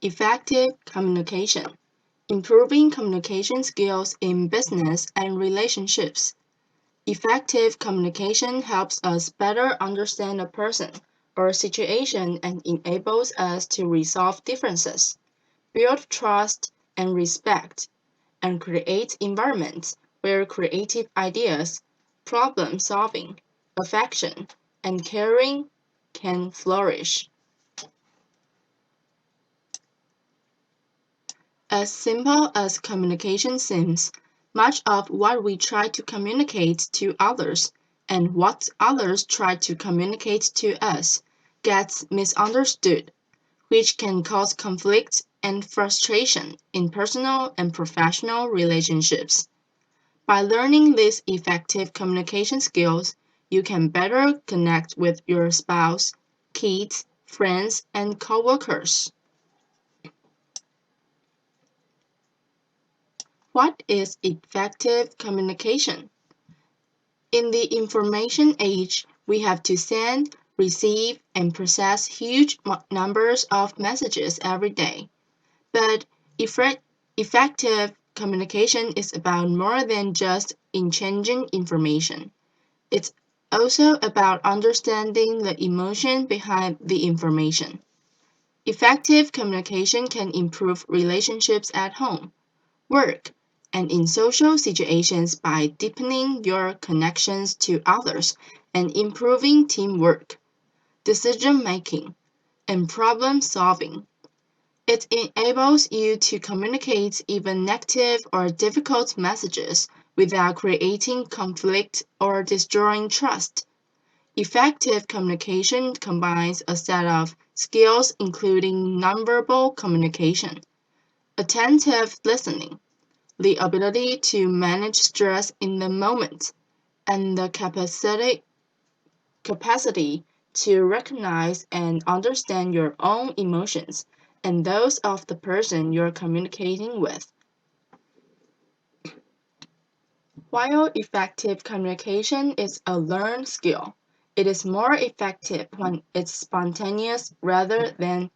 Effective communication. Improving communication skills in business and relationships. Effective communication helps us better understand a person or situation and enables us to resolve differences, build trust and respect, and create environments where creative ideas, problem solving, affection, and caring can flourish. As simple as communication seems, much of what we try to communicate to others and what others try to communicate to us gets misunderstood, which can cause conflict and frustration in personal and professional relationships. By learning these effective communication skills, you can better connect with your spouse, kids, friends, and coworkers. What is effective communication? In the information age, we have to send, receive, and process huge numbers of messages every day. But effective communication is about more than just exchanging information. It's also about understanding the emotion behind the information. Effective communication can improve relationships at home, work, and in social situations by deepening your connections to others and improving teamwork, decision making, and problem solving. It enables you to communicate even negative or difficult messages without creating conflict or destroying trust. Effective communication combines a set of skills including nonverbal communication, attentive listening, the ability to manage stress in the moment, and the capacity to recognize and understand your own emotions and those of the person you're communicating with. While effective communication is a learned skill, it is more effective when it's spontaneous rather than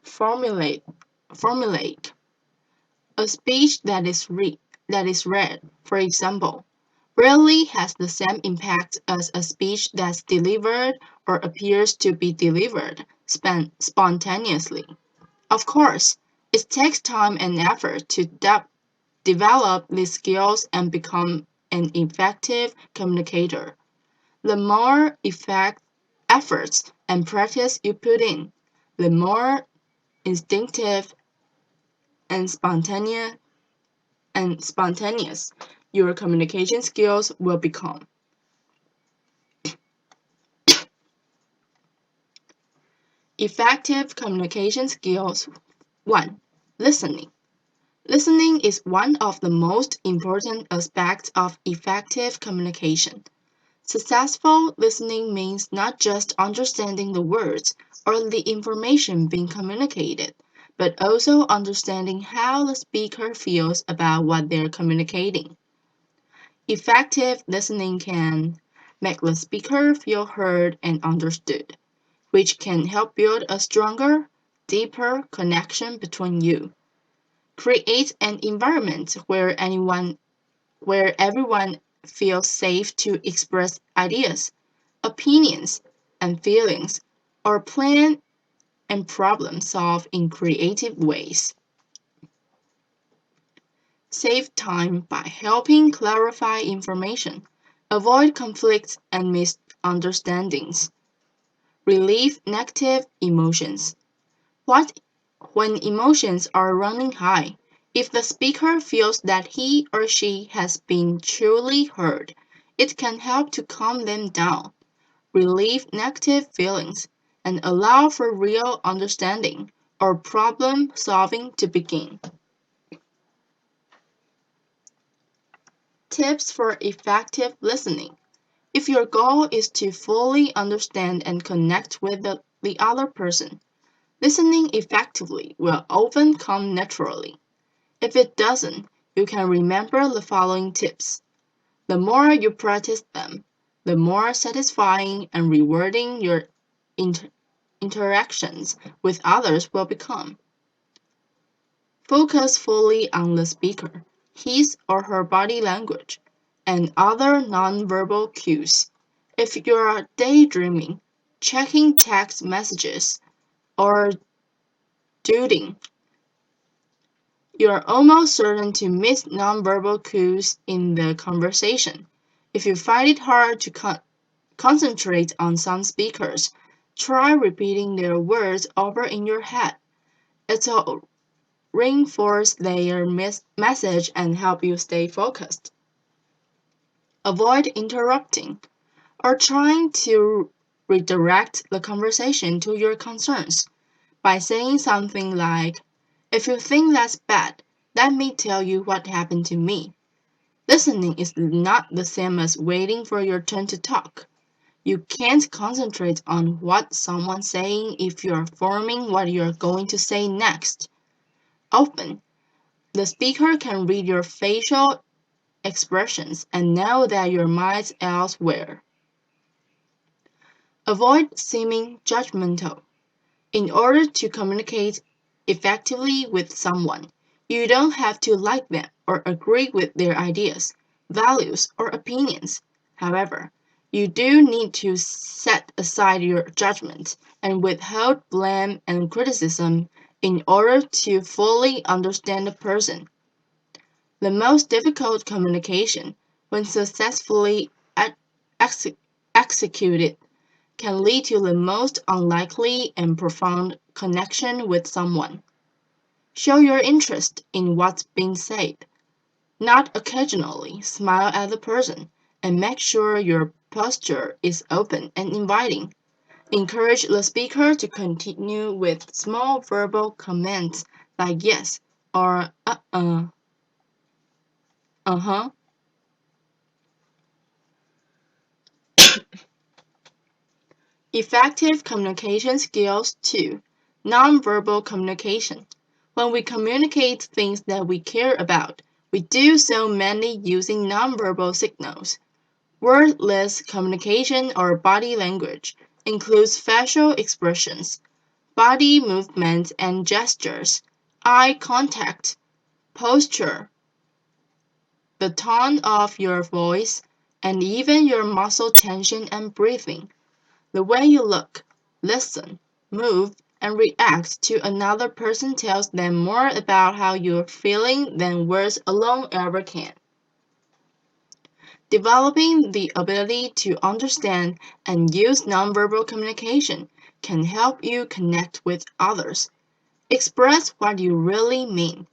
formulaic. A speech that is read, for example, rarely has the same impact as a speech that's delivered or appears to be delivered spontaneously. Of course, it takes time and effort to develop these skills and become an effective communicator. The more efforts and practice you put in, the more instinctive and spontaneous your communication skills will become. Effective communication skills 1. Listening. Listening is one of the most important aspects of effective communication. Successful listening means not just understanding the words or the information being communicated, but also understanding how the speaker feels about what they're communicating. Effective listening can make the speaker feel heard and understood, which can help build a stronger, deeper connection between you. Create an environment where everyone feels safe to express ideas, opinions, and feelings, or plan and problem solve in creative ways. Save time by helping clarify information, avoid conflicts and misunderstandings, relieve negative emotions. What when emotions are running high? If the speaker feels that he or she has been truly heard, it can help to calm them down, relieve negative feelings, and allow for real understanding or problem solving to begin. Tips for effective listening. If your goal is to fully understand and connect with the other person, listening effectively will often come naturally. If it doesn't, you can remember the following tips. The more you practice them, the more satisfying and rewarding your interactions with others will become. Focus fully on the speaker, his or her body language, and other nonverbal cues. If you're daydreaming, checking text messages, or doodling, you're almost certain to miss nonverbal cues in the conversation. If you find it hard to concentrate on some speakers, try repeating their words over in your head. It'll reinforce their message and help you stay focused. Avoid interrupting or trying to redirect the conversation to your concerns by saying something like, "If you think that's bad, let me tell you what happened to me." Listening is not the same as waiting for your turn to talk. You can't concentrate on what someone's saying if you're forming what you're going to say next. Often, the speaker can read your facial expressions and know that your mind's elsewhere. Avoid seeming judgmental. In order to communicate effectively with someone, you don't have to like them or agree with their ideas, values, or opinions. However, you do need to set aside your judgment and withhold blame and criticism in order to fully understand the person. The most difficult communication, when successfully executed, can lead to the most unlikely and profound connection with someone. Show your interest in what's being said, not occasionally smile at the person, and make sure your posture is open and inviting. Encourage the speaker to continue with small verbal comments like yes or uh-huh. Effective communication skills 2. Nonverbal communication. When we communicate things that we care about, we do so mainly using nonverbal signals. Wordless communication or body language includes facial expressions, body movements and gestures, eye contact, posture, the tone of your voice, and even your muscle tension and breathing. The way you look, listen, move, and react to another person tells them more about how you're feeling than words alone ever can. Developing the ability to understand and use nonverbal communication can help you connect with others, express what you really mean,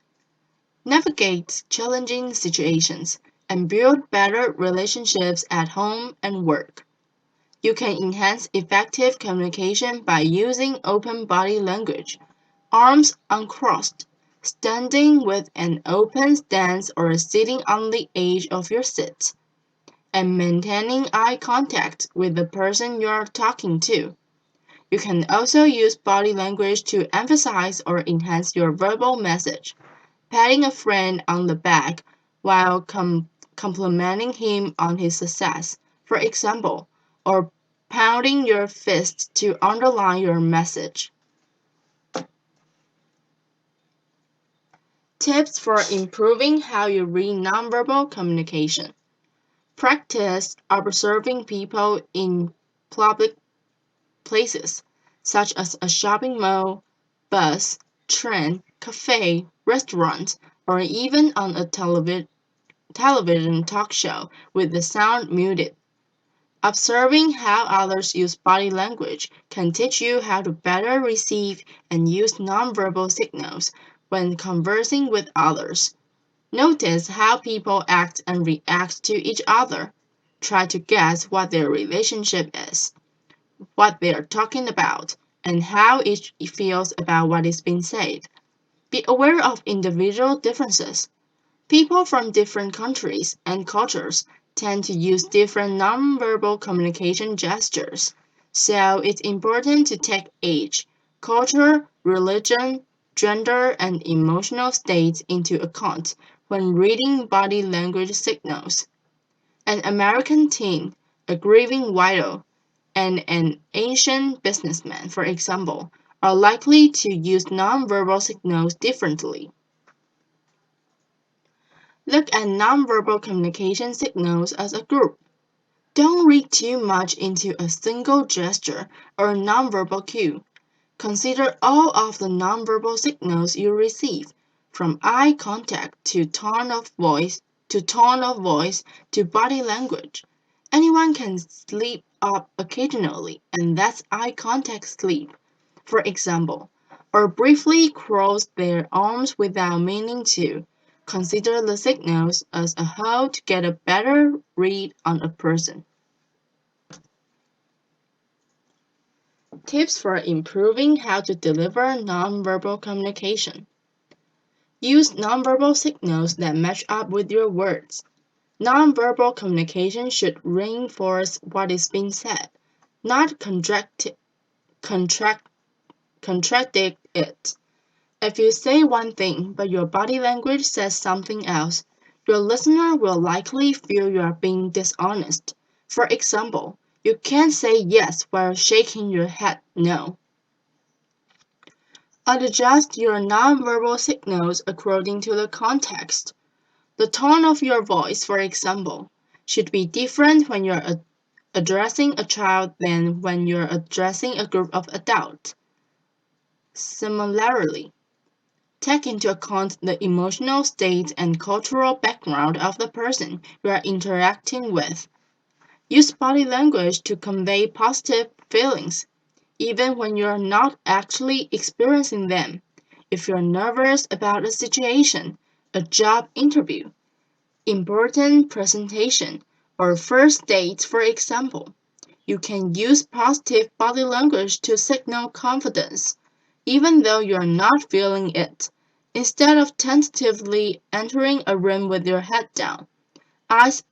navigate challenging situations, and build better relationships at home and work. You can enhance effective communication by using open body language, arms uncrossed, standing with an open stance or sitting on the edge of your seat, and maintaining eye contact with the person you're talking to. You can also use body language to emphasize or enhance your verbal message, patting a friend on the back while complimenting him on his success, for example, or pounding your fist to underline your message. Tips for improving how you read nonverbal communication. Practice observing people in public places, such as a shopping mall, bus, train, cafe, restaurant, or even on a television talk show with the sound muted. Observing how others use body language can teach you how to better receive and use nonverbal signals when conversing with others. Notice how people act and react to each other. Try to guess what their relationship is, what they are talking about, and how each feels about what is being said. Be aware of individual differences. People from different countries and cultures tend to use different nonverbal communication gestures, so it's important to take age, culture, religion, gender, and emotional states into account when reading body language signals. An American teen, a grieving widow, and an Asian businessman, for example, are likely to use nonverbal signals differently. Look at nonverbal communication signals as a group. Don't read too much into a single gesture or nonverbal cue. Consider all of the nonverbal signals you receive, from eye contact to tone of voice to body language. Anyone can slip up occasionally, and that's eye contact sleep, for example, or briefly cross their arms without meaning to. Consider the signals as a whole to get a better read on a person. Tips for improving how to deliver nonverbal communication. Use nonverbal signals that match up with your words. Nonverbal communication should reinforce what is being said, not contradict it. If you say one thing but your body language says something else, your listener will likely feel you are being dishonest. For example, you can't say yes while shaking your head no. Adjust your nonverbal signals according to the context. The tone of your voice, for example, should be different when you're addressing a child than when you're addressing a group of adults. Similarly, take into account the emotional state and cultural background of the person you are interacting with. Use body language to convey positive feelings, even when you're not actually experiencing them. If you're nervous about a situation, a job interview, important presentation, or first date, for example, you can use positive body language to signal confidence, even though you're not feeling it. Instead of tentatively entering a room with your head down, eyes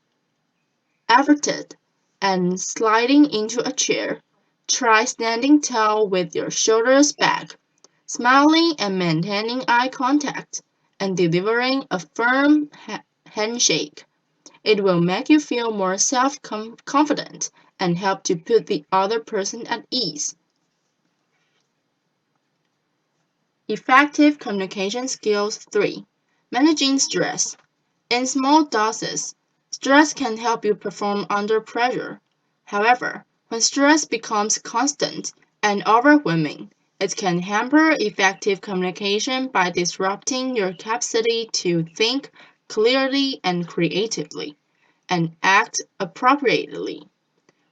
averted, and sliding into a chair, try standing tall with your shoulders back, smiling and maintaining eye contact, and delivering a firm handshake. It will make you feel more self-confident and help to put the other person at ease. Effective communication skills 3. Managing stress. In small doses, stress can help you perform under pressure. However, when stress becomes constant and overwhelming, it can hamper effective communication by disrupting your capacity to think clearly and creatively, and act appropriately.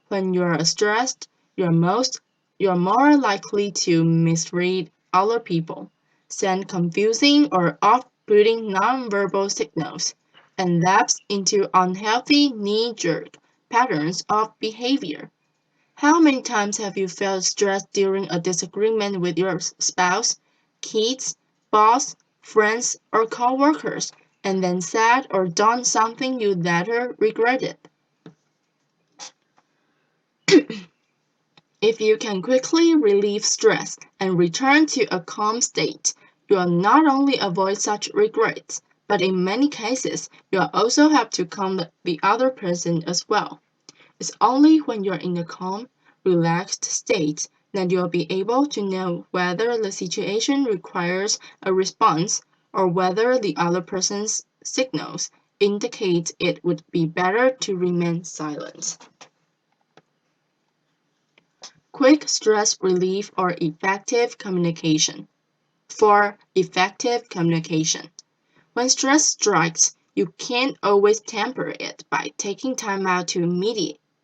When you're stressed, you're more likely to misread other people, send confusing or off-putting nonverbal signals, and lapse into unhealthy knee-jerk patterns of behavior. How many times have you felt stressed during a disagreement with your spouse, kids, boss, friends, or coworkers, and then said or done something you later regretted? If you can quickly relieve stress and return to a calm state, you'll not only avoid such regrets, but in many cases, you'll also help to calm the other person as well. It's only when you're in a calm, relaxed state that you'll be able to know whether the situation requires a response or whether the other person's signals indicate it would be better to remain silent. Quick stress relief or effective communication. For effective communication, when stress strikes, you can't always temper it by taking time out to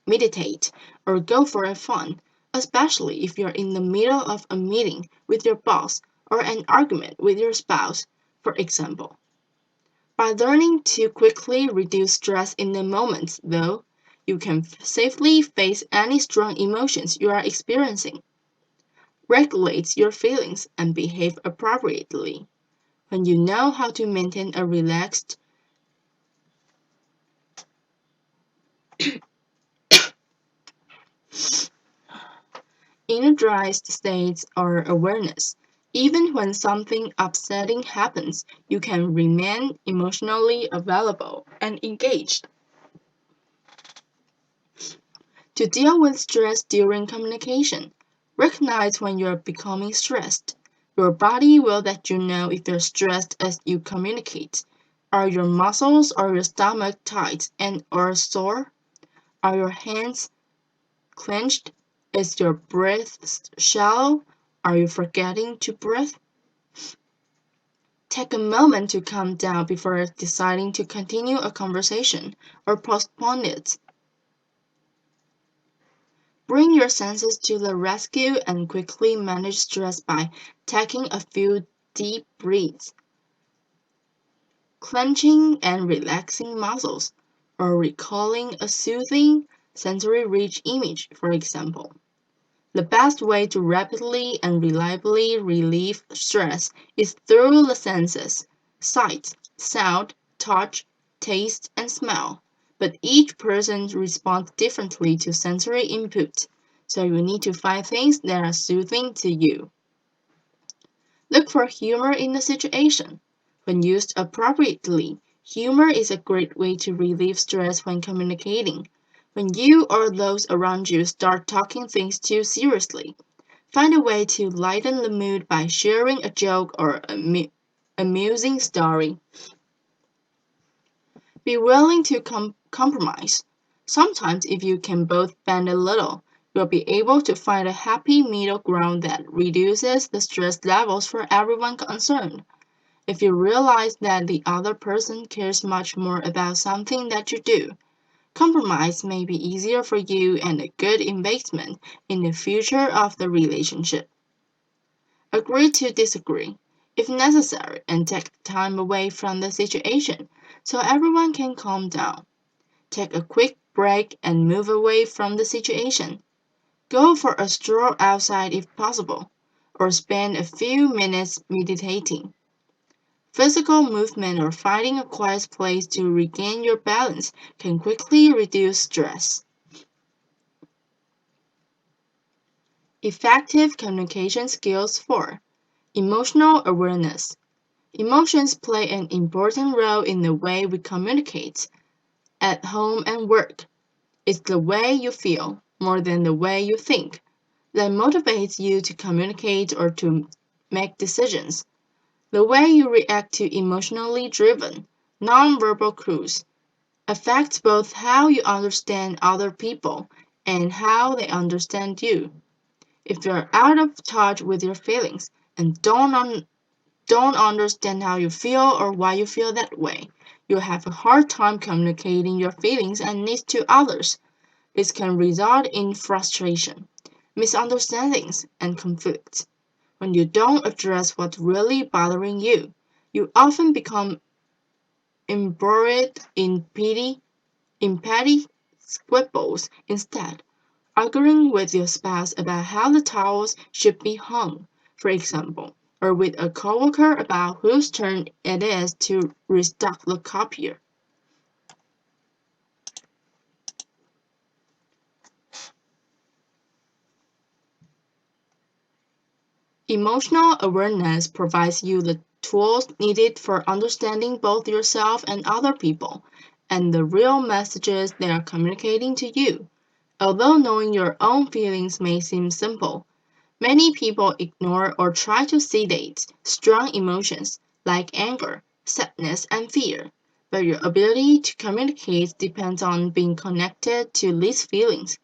meditate or go for a fun, especially if you're in the middle of a meeting with your boss or an argument with your spouse, for example. By learning to quickly reduce stress in the moment, though, you can safely face any strong emotions you are experiencing. Regulate your feelings and behave appropriately. When you know how to maintain a relaxed, energized state or awareness, even when something upsetting happens, you can remain emotionally available and engaged. To deal with stress during communication, recognize when you're becoming stressed. Your body will let you know if you're stressed as you communicate. Are your muscles or your stomach tight and or sore? Are your hands clenched? Is your breath shallow? Are you forgetting to breathe? Take a moment to calm down before deciding to continue a conversation or postpone it. Bring your senses to the rescue and quickly manage stress by taking a few deep breaths, clenching and relaxing muscles, or recalling a soothing, sensory-rich image, for example. The best way to rapidly and reliably relieve stress is through the senses: sight, sound, touch, taste, and smell. But each person responds differently to sensory input, so you need to find things that are soothing to you. Look for humor in the situation. When used appropriately, humor is a great way to relieve stress when communicating. When you or those around you start taking things too seriously, find a way to lighten the mood by sharing a joke or amusing story. Be willing to compromise. Sometimes, if you can both bend a little, you'll be able to find a happy middle ground that reduces the stress levels for everyone concerned. If you realize that the other person cares much more about something that you do, compromise may be easier for you and a good investment in the future of the relationship. Agree to disagree, if necessary, and take time away from the situation so everyone can calm down. Take a quick break and move away from the situation. Go for a stroll outside if possible, or spend a few minutes meditating. Physical movement or finding a quiet place to regain your balance can quickly reduce stress. Effective communication skills 4. Emotional awareness. Emotions play an important role in the way we communicate at home and work. It's the way you feel, more than the way you think, that motivates you to communicate or to make decisions. The way you react to emotionally driven, nonverbal cues affects both how you understand other people and how they understand you. If you're out of touch with your feelings and don't understand how you feel or why you feel that way, you'll have a hard time communicating your feelings and needs to others. This can result in frustration, misunderstandings, and conflicts. When you don't address what's really bothering you, you often become embroiled in petty squabbles instead, arguing with your spouse about how the towels should be hung, for example, or with a coworker about whose turn it is to restock the copier. Emotional awareness provides you the tools needed for understanding both yourself and other people, and the real messages they are communicating to you. Although knowing your own feelings may seem simple, many people ignore or try to sedate strong emotions like anger, sadness, and fear. But your ability to communicate depends on being connected to these feelings.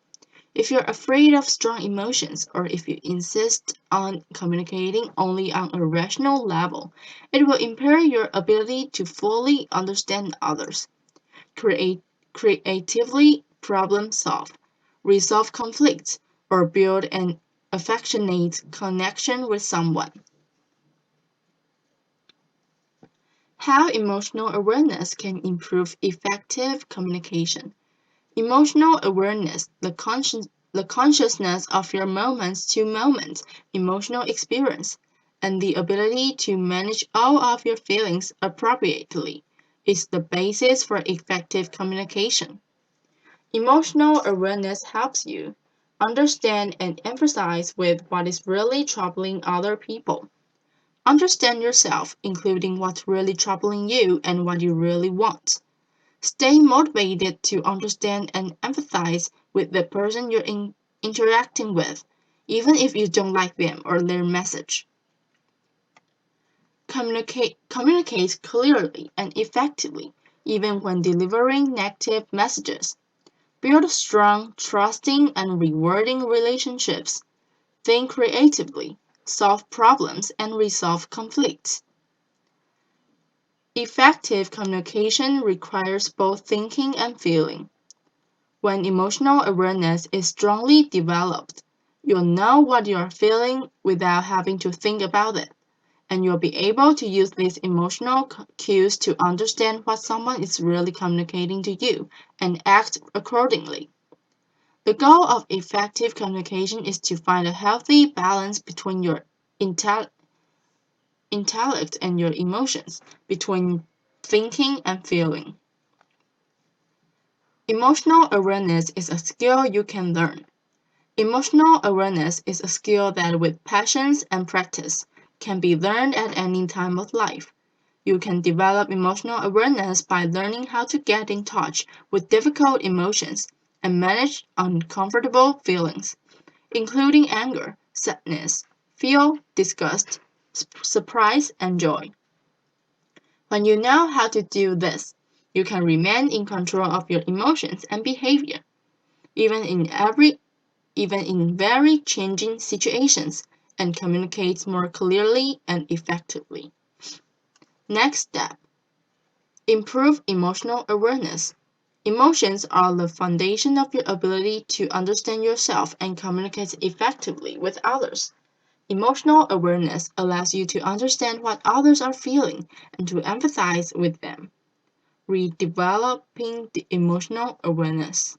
If you're afraid of strong emotions, or if you insist on communicating only on a rational level, it will impair your ability to fully understand others, create, creatively problem solve, resolve conflicts, or build an affectionate connection with someone. How emotional awareness can improve effective communication. Emotional awareness, the consciousness of your moments to moment emotional experience, and the ability to manage all of your feelings appropriately, is the basis for effective communication. Emotional awareness helps you understand and emphasize with what is really troubling other people. Understand yourself, including what's really troubling you and what you really want. Stay motivated to understand and empathize with the person you're interacting with, even if you don't like them or their message. communicates clearly and effectively, even when delivering negative messages. Build strong, trusting, and rewarding relationships. Think creatively, solve problems, and resolve conflicts. Effective communication requires both thinking and feeling. When emotional awareness is strongly developed, you'll know what you're feeling without having to think about it, and you'll be able to use these emotional cues to understand what someone is really communicating to you and act accordingly. The goal of effective communication is to find a healthy balance between your intellect and your emotions, between thinking and feeling. Emotional awareness is a skill you can learn. Emotional awareness is a skill that, with patience and practice, can be learned at any time of life. You can develop emotional awareness by learning how to get in touch with difficult emotions and manage uncomfortable feelings, including anger, sadness, fear, disgust, surprise, and joy. When you know how to do this, you can remain in control of your emotions and behavior, even in very changing situations, and communicate more clearly and effectively. Next step, improve emotional awareness. Emotions are the foundation of your ability to understand yourself and communicate effectively with others. Emotional awareness allows you to understand what others are feeling and to empathize with them. Redeveloping the emotional awareness.